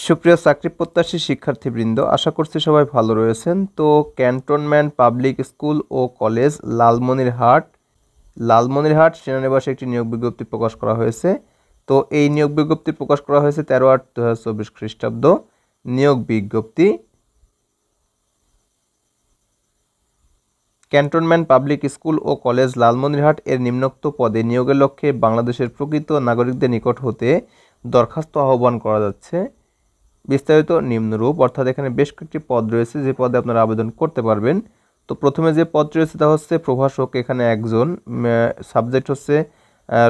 সুপ্রিয় চাকরি প্রত্যাশী শিক্ষার্থীবৃন্দ, আশা করছি সবাই ভালো রয়েছেন। তো ক্যান্টনমেন্ট পাবলিক স্কুল ও কলেজ লালমনিরহাট সেনানিবাসে একটি নিয়োগ বিজ্ঞপ্তি প্রকাশ করা হয়েছে। তো এই নিয়োগ বিজ্ঞপ্তি প্রকাশ করা হয়েছে 13/8/2024 খ্রিস্টাব্দ। নিয়োগ বিজ্ঞপ্তি ক্যান্টনমেন্ট পাবলিক স্কুল ও কলেজ লালমনিরহাট এর নিম্নোক্ত পদে নিয়োগের লক্ষ্যে বাংলাদেশের প্রকৃত নাগরিকদের নিকট হতে দরখাস্ত আহ্বান করা যাচ্ছে। বিস্তারিত নিম্নরূপ, অর্থাৎ এখানে বেশ কয়েকটি পদ রয়েছে যে পদে আপনারা আবেদন করতে পারবেন। তো প্রথমে যে পদ রয়েছে তা হচ্ছে প্রভাষক, এখানে একজন, সাবজেক্ট হচ্ছে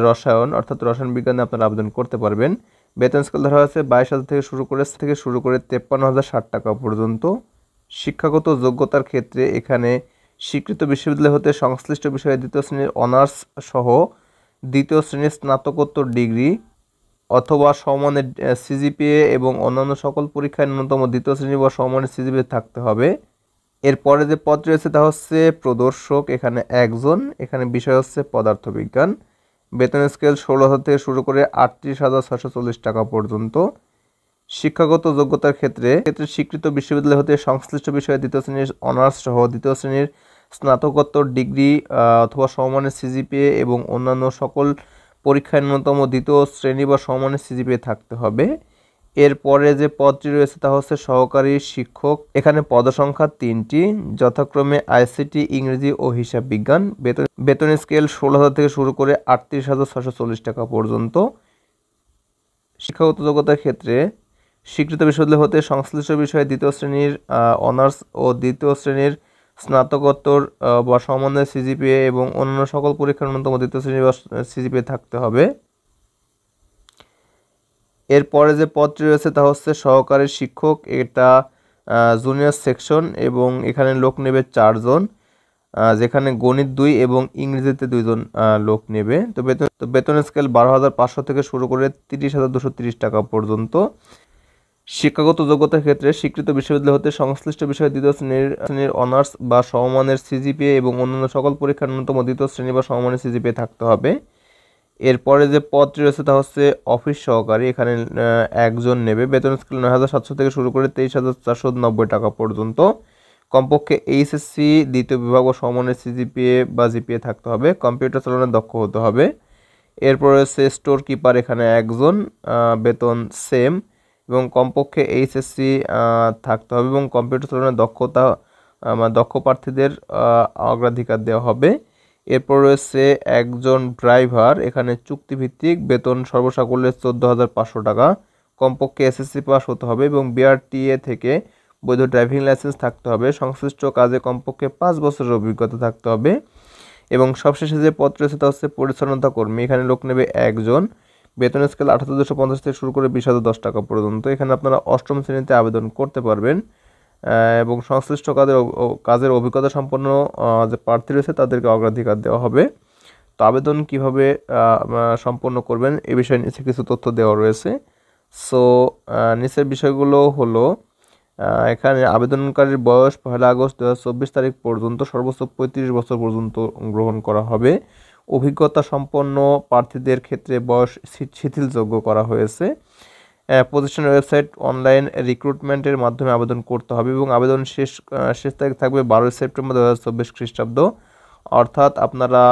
রসায়ন, অর্থাৎ রসায়ন বিজ্ঞানে আপনারা আবেদন করতে পারবেন। বেতন স্কেল ধরা হয়েছে 22,000 থেকে শুরু করে 53,060 টাকা পর্যন্ত। শিক্ষাগত যোগ্যতার ক্ষেত্রে এখানে স্বীকৃত বিশ্ববিদ্যালয় হতে সংশ্লিষ্ট বিষয়ে দ্বিতীয় শ্রেণীর অনার্স সহ দ্বিতীয় শ্রেণীর স্নাতকোত্তর ডিগ্রি অথবা সমমানের সিজিপিএ এবং অন্যান্য সকল পরীক্ষায় ন্যূনতম দ্বিতীয় শ্রেণী বা সমমানের সিজিপিএ থাকতে হবে। এরপরে যে পদ রয়েছে তা হচ্ছে প্রদর্শক, এখানে একজন, এখানে বিষয় হচ্ছে পদার্থবিজ্ঞান। বেতন স্কেল 16,000 থেকে শুরু করে 38,640 টাকা পর্যন্ত। শিক্ষাগত যোগ্যতার ক্ষেত্রে স্বীকৃত বিশ্ববিদ্যালয় হতে সংশ্লিষ্ট বিষয়ে দ্বিতীয় শ্রেণীর অনার্স সহ দ্বিতীয় শ্রেণীর স্নাতকোত্তর ডিগ্রি অথবা সমমানের সিজিপিএ এবং অন্যান্য সকল পরীক্ষায় ন্যূনতম দ্বিতীয় শ্রেণী বা সমমানের সিজিপিএ থাকতে হবে। এরপরে যে পদটি রয়েছে তা হচ্ছে সহকারী শিক্ষক, এখানে পদসংখ্যা 3টি, যথাক্রমে আইসিটি, ইংরেজি ও হিসাব বিজ্ঞান। বেতন স্কেল 16,000 থেকে শুরু করে 38,640 টাকা পর্যন্ত। শিক্ষাগত যোগ্যতার ক্ষেত্রে স্বীকৃত বিশ্ববিদ্যালয় হতে সংশ্লিষ্ট বিষয়ে দ্বিতীয় শ্রেণীর অনার্স ও দ্বিতীয় শ্রেণীর স্নাতকোত্তর বা সমমানের সিজিপিএ এবং অন্যান্য সকল পরীক্ষার ন্যূনতম দ্বিতীয় শ্রেণী বা সিজিপিএ থাকতে হবে। এরপরে যে পদটি রয়েছে তা হচ্ছে সহকারী শিক্ষক, এটা জুনিয়র সেকশন এবং এখানে লোক নেবে 4 জন, যেখানে গণিত 2 এবং ইংরেজিতে 2 জন লোক নেবে। তো বেতন স্কেল 12,500 থেকে শুরু করে 30,230 টাকা পর্যন্ত। শিক্ষাগত যোগ্যতার ক্ষেত্রে স্বীকৃত বিশ্ববিদ্যালয় হতে সংশ্লিষ্ট বিষয়ে দ্বিতীয় শ্রেণীর অনার্স বা সমমানের সিজিপিএ এবং অন্যান্য সকল পরীক্ষার ন্যূনতম দ্বিতীয় শ্রেণী বা সমমানের সিজিপিএ থাকতে হবে। এরপরে যে পদটি রয়েছে তা হচ্ছে অফিস সহকারী, এখানে একজন নেবে। বেতন স্কেল 9,700 থেকে শুরু করে 23,490 টাকা পর্যন্ত। কমপক্ষে এইচএসসি দ্বিতীয় বিভাগ ও সমমানের সিজিপিএ বা জিপিএ থাকতে হবে। কম্পিউটার চালানোর দক্ষ হতে হবে। এরপর রয়েছে স্টোর কিপার, এখানে একজন, বেতন সেম এবং কমপক্ষে এইচএসসি থাকতে হবে এবং কম্পিউটার চালানোর দক্ষ প্রার্থীদের অগ্রাধিকার দেওয়া হবে। এরপর রয়েছে একজন ড্রাইভার, এখানে চুক্তিভিত্তিক, বেতন সর্বসাকুল্যে 14,500 টাকা। কমপক্ষে এসএসসি পাস হতে হবে এবং বিআরটিএ থেকে বৈধ ড্রাইভিং লাইসেন্স থাকতে হবে। সংশ্লিষ্ট কাজে কমপক্ষে 5 বছরের অভিজ্ঞতা থাকতে হবে। এবং সবশেষে যে পদ রয়েছে তা হচ্ছে পরিচ্ছন্নতা কর্মী, এখানে লোক নেবে একজন। বেতন স্কেল 28,250 থেকে শুরু করে 20,010 টাকা পর্যন্ত। এখানে আপনারা 8ম শ্রেণীতে আবেদন করতে পারবেন এবং সংশ্লিষ্ট কাজের অভিজ্ঞতা সম্পন্ন যে প্রার্থী রয়েছে তাদেরকে অগ্রাধিকার দেওয়া হবে। তো আবেদন কিভাবে সম্পন্ন করবেন এ বিষয়ে নিচে কিছু তথ্য দেওয়া রয়েছে। সো নিচের বিষয়গুলো হলো, এখানে আবেদনকারীর বয়স 1 আগস্ট 2024 তারিখ পর্যন্ত সর্বোচ্চ 35 বছর পর্যন্ত গ্রহণ করা হবে। অভিজ্ঞতা সম্পন্ন প্রার্থীদের ক্ষেত্রে বয়স শিথিলযোগ্য করা হয়েছে। প্রতিষ্ঠানের ওয়েবসাইট অনলাইন রিক্রুটমেন্টের মাধ্যমে আবেদন করতে হবে এবং আবেদন শেষ তারিখ থাকবে 12 সেপ্টেম্বর 2024 খ্রিস্টাব্দ। অর্থাৎ আপনারা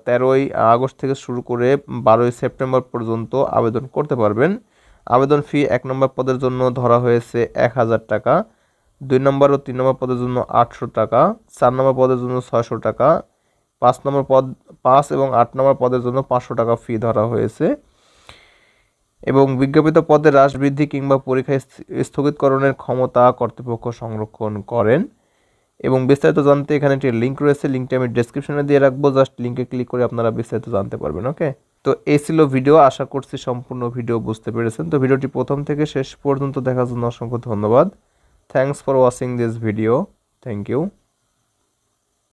13 আগস্ট থেকে শুরু করে 12 সেপ্টেম্বর পর্যন্ত আবেদন করতে পারবেন। আবেদন ফি 1 নম্বর পদের জন্য ধরা হয়েছে 1,000 টাকা, 2 নম্বর ও 3 নম্বর পদের জন্য 800 টাকা, 4 নম্বর পদের জন্য 600 টাকা, 5 এবং 8 নম্বর পদের জন্য 500 টাকা ফি ধরা হয়েছে। এবং বিজ্ঞাপিত পদে হ্রাস, বৃদ্ধি কিংবা পরীক্ষা স্থগিতকরণের ক্ষমতা কর্তৃপক্ষ সংরক্ষণ করেন। এবং বিস্তারিত জানতে এখানে একটি লিঙ্ক রয়েছে, লিঙ্কটি আমি ডেসক্রিপশনে দিয়ে রাখবো, জাস্ট লিঙ্কে ক্লিক করে আপনারা বিস্তারিত জানতে পারবেন। ওকে, তো এই ছিল ভিডিও, আশা করছি সম্পূর্ণ ভিডিও বুঝতে পেরেছেন। তো ভিডিওটি প্রথম থেকে শেষ পর্যন্ত দেখার জন্য অসংখ্য ধন্যবাদ। Thanks for watching this video. Thank you.